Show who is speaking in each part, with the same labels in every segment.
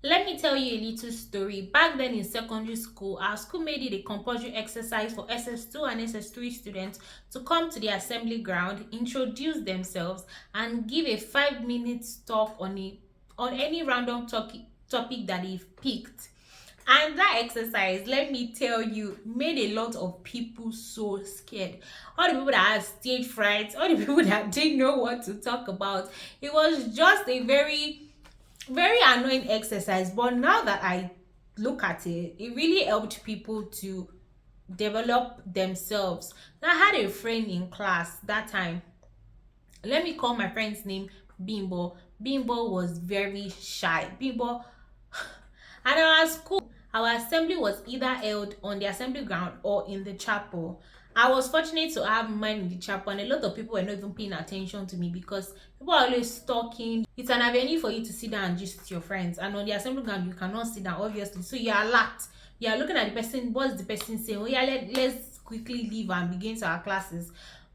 Speaker 1: Let me tell you a little story. Back then in secondary school, our school made it a compulsory exercise for SS2 and SS3 students to come to the assembly ground, introduce themselves, and give a 5 minute talk on any random topic that they've picked. And that exercise, let me tell you, made a lot of people so scared. All the people that had stage fright, all the people that didn't know what to talk about. It was just a very annoying exercise, but now that I look at it, it really helped people to develop themselves. Now, I had a friend in class that time. Let me call my friend's name Bimbo. Bimbo was very shy. Bimbo, and our school, our assembly was either held on the assembly ground or in the chapel. I was fortunate to have mine in the chapel, and a lot of people were not even paying attention to me because people are always talking. It's an avenue for you to sit down and just with your friends. And on the assembly ground, you cannot sit down, obviously. So you are alert. You are looking at the person. What's the person saying? Oh, yeah, let's quickly leave and begin to our classes.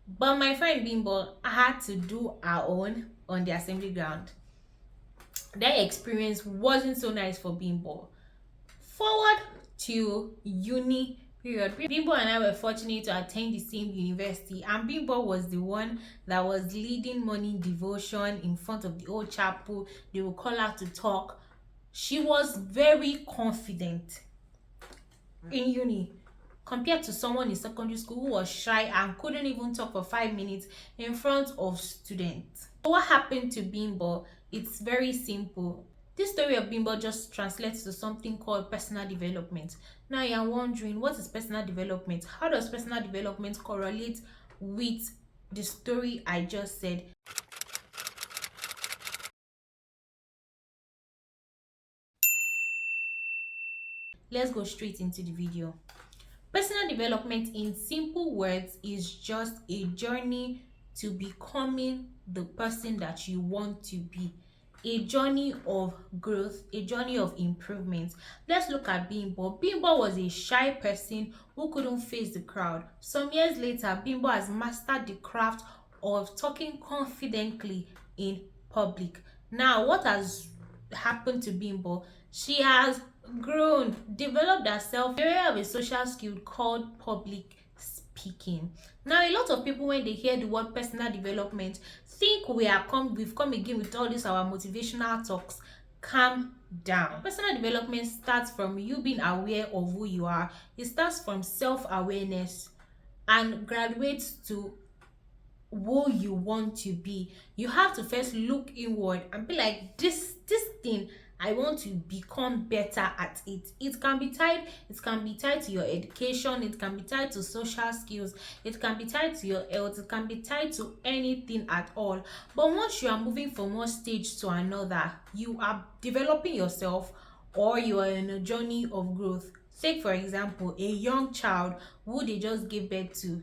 Speaker 1: But my friend Bimbo had to do our own on the assembly ground. That experience wasn't so nice for Bimbo. Forward to uni period. Bimbo and I were fortunate to attend the same university, and Bimbo was the one that was leading morning devotion in front of the old chapel. They would call her to talk. She was very confident in uni compared to someone in secondary school who was shy and couldn't even talk for 5 minutes in front of students. What happened to Bimbo? It's very simple. This story of Bimbo just translates to something called personal development. Now you're wondering, what is personal development? How does personal development correlate with the story I just said? Let's go straight into the video. Personal development, in simple words, is just a journey to becoming the person that you want to be. A journey of growth, a journey of improvement. Let's look at Bimbo. Bimbo was a shy person who couldn't face the crowd. Some years later, Bimbo has mastered the craft of talking confidently in public. Now, what has happened to Bimbo? She has grown, developed herself in the area of a social skill called public speaking. Now, a lot of people, when they hear the word personal development, think we've come again with all these our motivational talks. Calm down. Personal development starts from you being aware of who you are. It starts from self-awareness and graduates to who you want to be. You have to first look inward and be like, this thing, I want to become better at it. It can be tied to your education, it can be tied to social skills, it can be tied to your health, it can be tied to anything at all. But once you are moving from one stage to another, you are developing yourself, or you are in a journey of growth. Take for example a young child who they just gave birth to.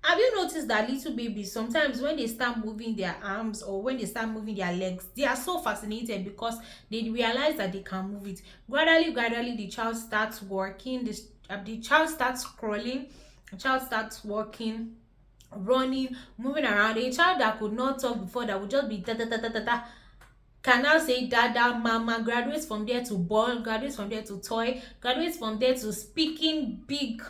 Speaker 1: Have you noticed that little babies, sometimes when they start moving their arms or when they start moving their legs, they are so fascinated because they realize that they can move it. Gradually, the child starts walking, the child starts crawling, the child starts walking, running, moving around. A child that could not talk before, that would just be da da da da da da, can now say dada, mama, graduates from there to ball, graduates from there to toy, graduates from there to speaking big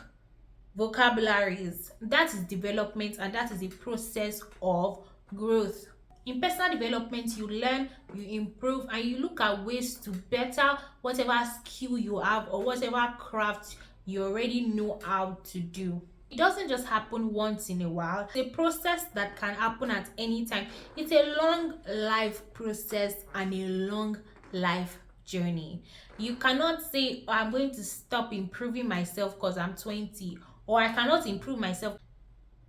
Speaker 1: vocabularies. That is development, and that is a process of growth. In personal development, you learn, you improve, and you look at ways to better whatever skill you have or whatever craft you already know how to do. It doesn't just happen once in a while. It's a process that can happen at any time. It's a long life process and a long life journey. You cannot say, "Oh, I'm going to stop improving myself because I'm 20," or "I cannot improve myself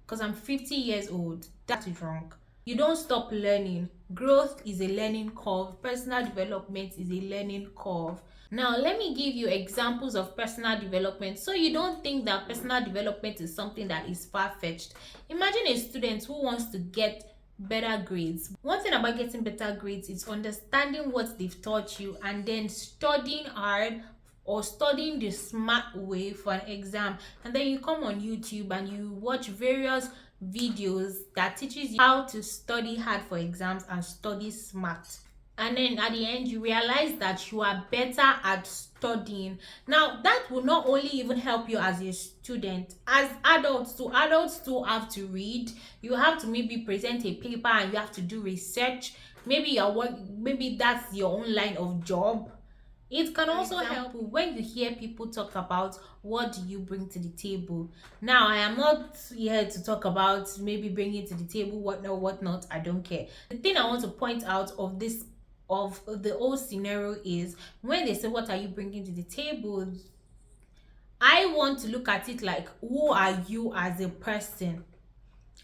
Speaker 1: because I'm 50 years old." That is wrong. You don't stop learning. Growth is a learning curve. Personal development is a learning curve. Now, let me give you examples of personal development so you don't think that personal development is something that is far-fetched. Imagine a student who wants to get better grades. One thing about getting better grades is understanding what they've taught you and then studying hard or studying the smart way for an exam. And then you come on YouTube and you watch various videos that teaches you how to study hard for exams and study smart. and then at the end you realize that you are better at studying. Now that will not only even help you as a student, as adults too have to read. You have to maybe present a paper and you have to do research. Maybe maybe that's your own line of job. It can also help when you hear people talk about what do you bring to the table. Now, I am not here to talk about maybe bringing to the table what not. I don't care. The thing I want to point out of the whole scenario is when they say what are you bringing to the table, I want to look at it like who are you as a person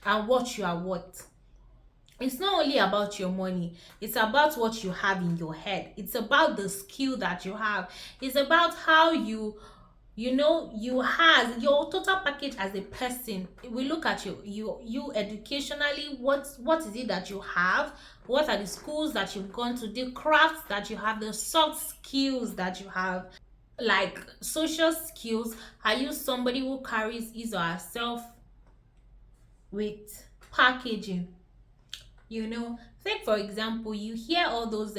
Speaker 1: and what you are worth. It's not only about your money, it's about what you have in your head, it's about the skill that you have, it's about how you have your total package as a person. We look at you educationally, what is it that you have, what are the schools that you've gone to, the crafts that you have, the soft skills that you have, like social skills. Are you somebody who carries his or herself with packaging? Take for example, you hear all those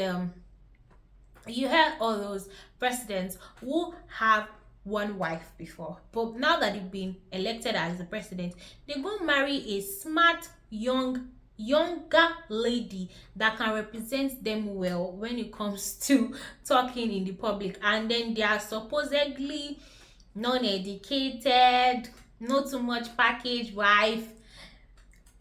Speaker 1: presidents who have one wife before, but now that they've been elected as the president, they go marry a smart younger lady that can represent them well when it comes to talking in the public, and then they are supposedly non-educated, not too much package wife,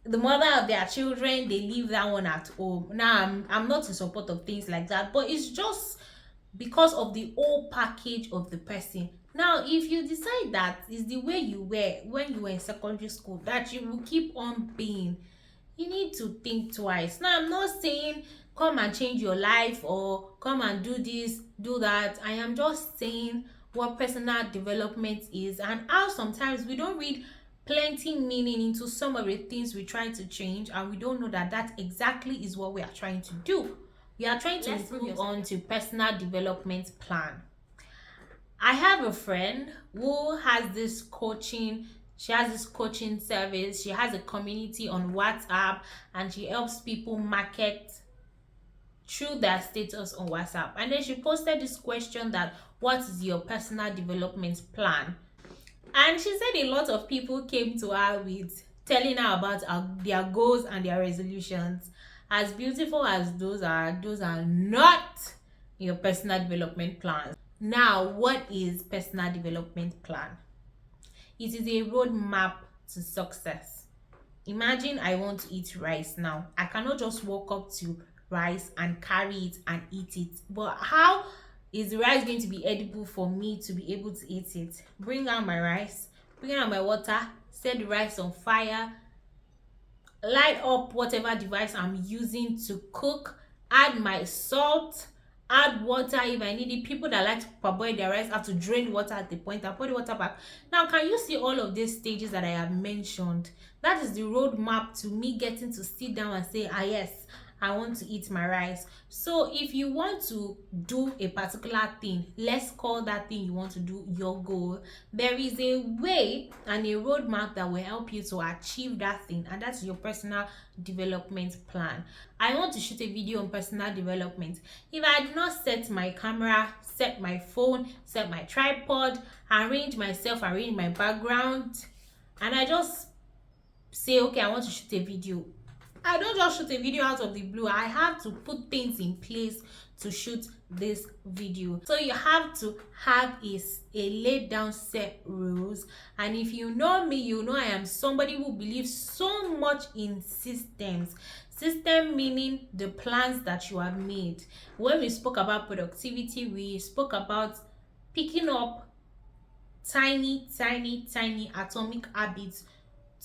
Speaker 1: the mother of their children, they leave that one at home. Now I'm not in support of things like that, but it's just because of the whole package of the person. Now if you decide that is the way you were when you were in secondary school that you will keep on being, you need to think twice. Now I'm not saying come and change your life or come and do this, do that. I am just saying what personal development is and how sometimes we don't read plenty meaning into some of the things we try to change, and we don't know that that exactly is what we are trying to do. We are trying to move on to personal development plan. I have a friend who has this coaching. She has this coaching service. She has a community on WhatsApp and she helps people market through their status on WhatsApp. And then she posted this question that what is your personal development plan? And she said a lot of people came to her with telling her about their goals and their resolutions. As beautiful as those are not your personal development plans. Now, what is personal development plan? It is a roadmap to success. Imagine I want to eat rice now. I cannot just walk up to rice and carry it and eat it. But how is the rice going to be edible for me to be able to eat it? Bring out my rice, bring out my water, set the rice on fire, light up whatever device I'm using to cook, add my salt, add water if I need it. People that like to parboil their rice have to drain water at the point and put the water back. Now, can you see all of these stages that I have mentioned? That is the roadmap to me getting to sit down and say, yes, I want to eat my rice. So if you want to do a particular thing, let's call that thing you want to do your goal. There is a way and a roadmap that will help you to achieve that thing, and that's your personal development plan. I want to shoot a video on personal development. If I do not set my camera, set my phone, set my tripod, arrange myself, arrange my background, and I just say, okay, I want to shoot a video, I don't just shoot a video out of the blue. I have to put things in place to shoot this video. So you have to have a laid down set rules. And if you know me, you know I am somebody who believes so much in systems. System meaning the plans that you have made. When we spoke about productivity, we spoke about picking up tiny atomic habits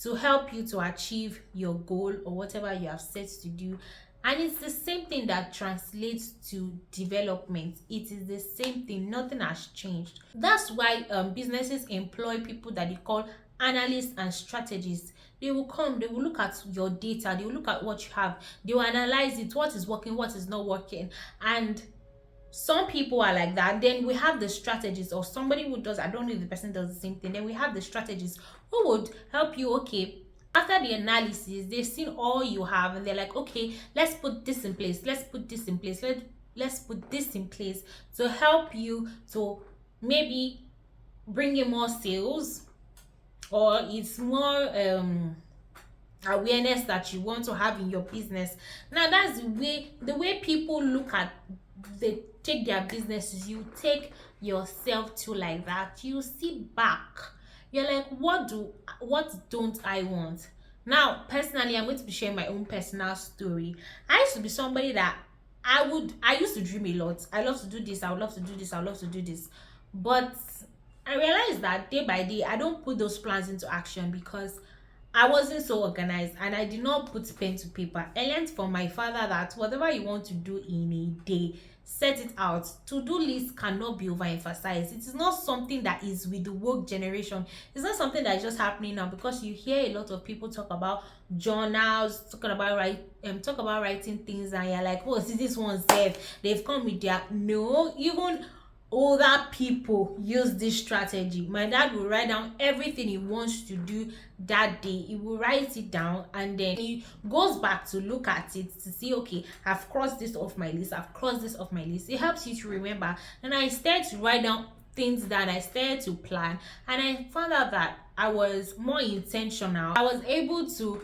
Speaker 1: to help you to achieve your goal or whatever you have set to do. And it's the same thing that translates to development. It is the same thing. Nothing has changed. That's why businesses employ people that they call analysts and strategists. They will come, they will look at your data, they will look at what you have, they will analyze it, what is working, what is not working. And some people are like that. Then we have the strategists, or somebody who does, I don't know if the person does the same thing. Then we have the strategists who would help you, okay, After the analysis, they've seen all you have and they're like, okay, let's put this in place, let's put this in place, let's put this in place to help you to maybe bring in more sales, or it's more awareness that you want to have in your business. Now that's the way people look at, they take their businesses. You take yourself to like that, you sit back, you're like, what don't I want? Now personally, I'm going to be sharing my own personal story. I used to be somebody that I used to dream a lot. I love to do this, I would love to do this, I would love to do this, but I realized that day by day I don't put those plans into action because I wasn't so organized and I did not put pen to paper. I learned from my father that whatever you want to do in a day, set it out. To-do list cannot be overemphasized. It is not something that is with the woke generation. It's not something that is just happening now, because you hear a lot of people talk about journals, talk about writing things, and you're like, oh, see this one said they've come with their no, even older people use this strategy. My dad will write down everything he wants to do that day. He will write it down and then he goes back to look at it to see, okay, I've crossed this off my list, I've crossed this off my list. It helps you to remember. And I started to write down things that I started to plan, and I found out that I was more intentional. I was able to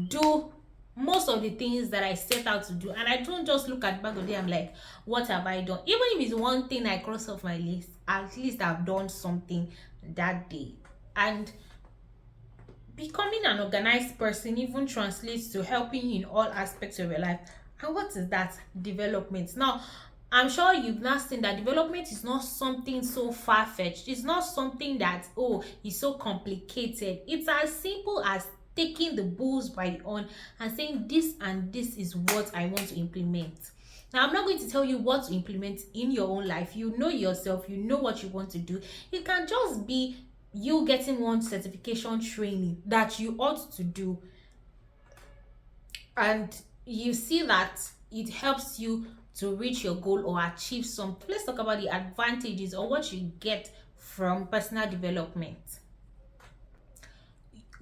Speaker 1: do most of the things that I set out to do, and I don't just look at the back of the day, I'm like, what have I done? Even if it's one thing I cross off my list, at least I've done something that day. And becoming an organized person even translates to helping you in all aspects of your life. And what is that? Development. Now, I'm sure you've not seen that development is not something so far-fetched. It's not something that, oh, it's so complicated. It's as simple as taking the bulls by the horn and saying this and this is what I want to implement. Now, I'm not going to tell you what to implement in your own life. You know yourself, you know what you want to do. It can just be you getting one certification training that you ought to do, and you see that it helps you to reach your goal or achieve something. Let's talk about the advantages or what you get from personal development.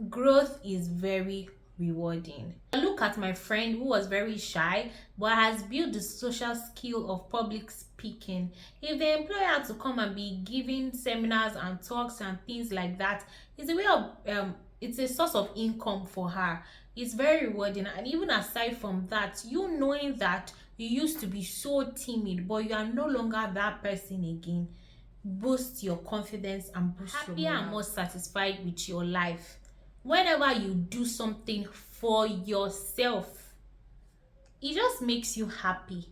Speaker 1: Growth is very rewarding. Look at my friend who was very shy but has built the social skill of public speaking. If they employ her to come and be giving seminars and talks and things like that, it's a way of it's a source of income for her. It's very rewarding. And even aside from that, you knowing that you used to be so timid but you are no longer that person again, boosts your confidence and boosts your morale. Happier and more satisfied with your life. Whenever you do something for yourself, it just makes you happy.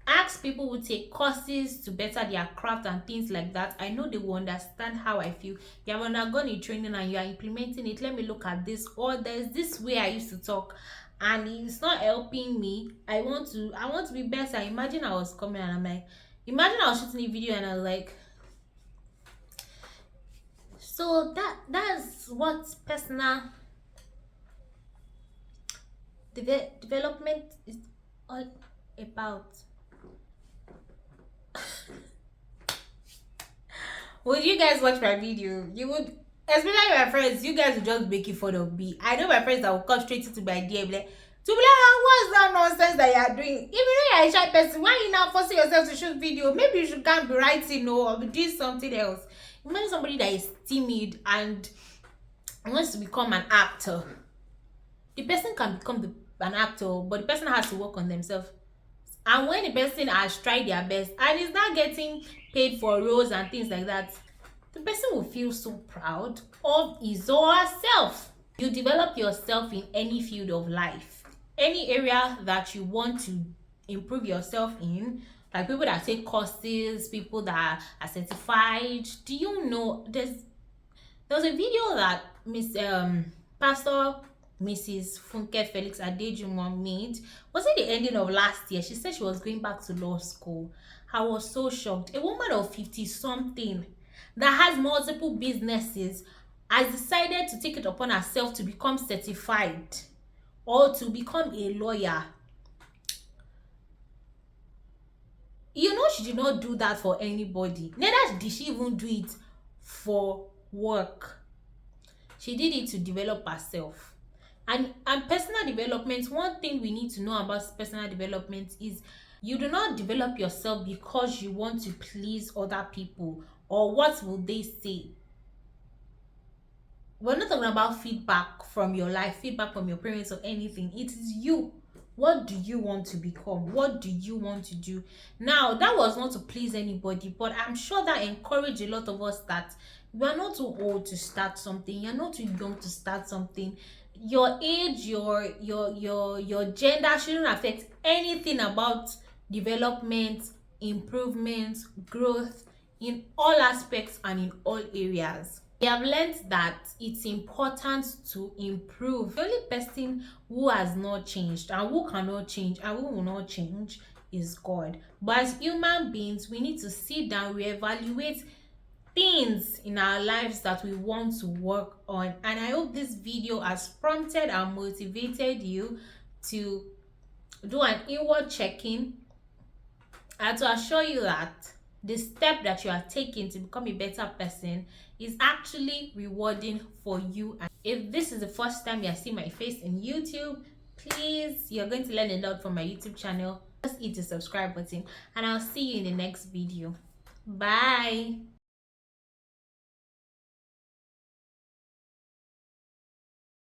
Speaker 1: Ask people who take courses to better their craft and things like that. I know they will understand how I feel. You have undergone a training and you are implementing it. Let me look at this. Or there's this way I used to talk and it's not helping me. I want to be better. Imagine I was coming and I'm like, imagine I was shooting a video and I was like, so that's what personal development is all about. Would you guys watch my video? You would, especially my friends. You guys would just make fun of me. I know my friends that will come straight into my DM like, what's that nonsense that you are doing? Even though you're a shy person, why are you now forcing yourself to shoot video? Maybe you should can't be writing or be doing something else. Imagine somebody that is timid and wants to become an actor. The person can become an actor, but the person has to work on themselves. And when the person has tried their best and is not getting paid for roles and things like that, the person will feel so proud of his or herself. You develop yourself in any field of life, any area that you want to improve yourself in. Like people that take courses, people that are certified. Do you know there's a video that Pastor Mrs. Funke Felix Adejumwa made. Was it the ending of last year? She said she was going back to law school. I was so shocked. A woman of 50 something that has multiple businesses has decided to take it upon herself to become certified or to become a lawyer. She did not do that for anybody. Neither did she even do it for work. She did it to develop herself. And personal development, one thing we need to know about personal development is you do not develop yourself because you want to please other people or what will they say. We're not talking about feedback from your life, feedback from your parents or anything. It is you. What do you want to become? What do you want to do? Now, that was not to please anybody, but I'm sure that encouraged a lot of us that you are not too old to start something, you're not too young to start something. Your age, your gender shouldn't affect anything about development, improvement, growth in all aspects and in all areas. We have learned that it's important to improve. The only person who has not changed and who cannot change and who will not change is God. But as human beings, we need to sit down, reevaluate things in our lives that we want to work on. And I hope this video has prompted and motivated you to do an inward check-in and to assure you that the step that you are taking to become a better person is actually rewarding for you. And if this is the first time you are seeing my face in YouTube, please, you're going to learn a lot from my YouTube channel. Just hit the subscribe button and I'll see you in the next video. Bye.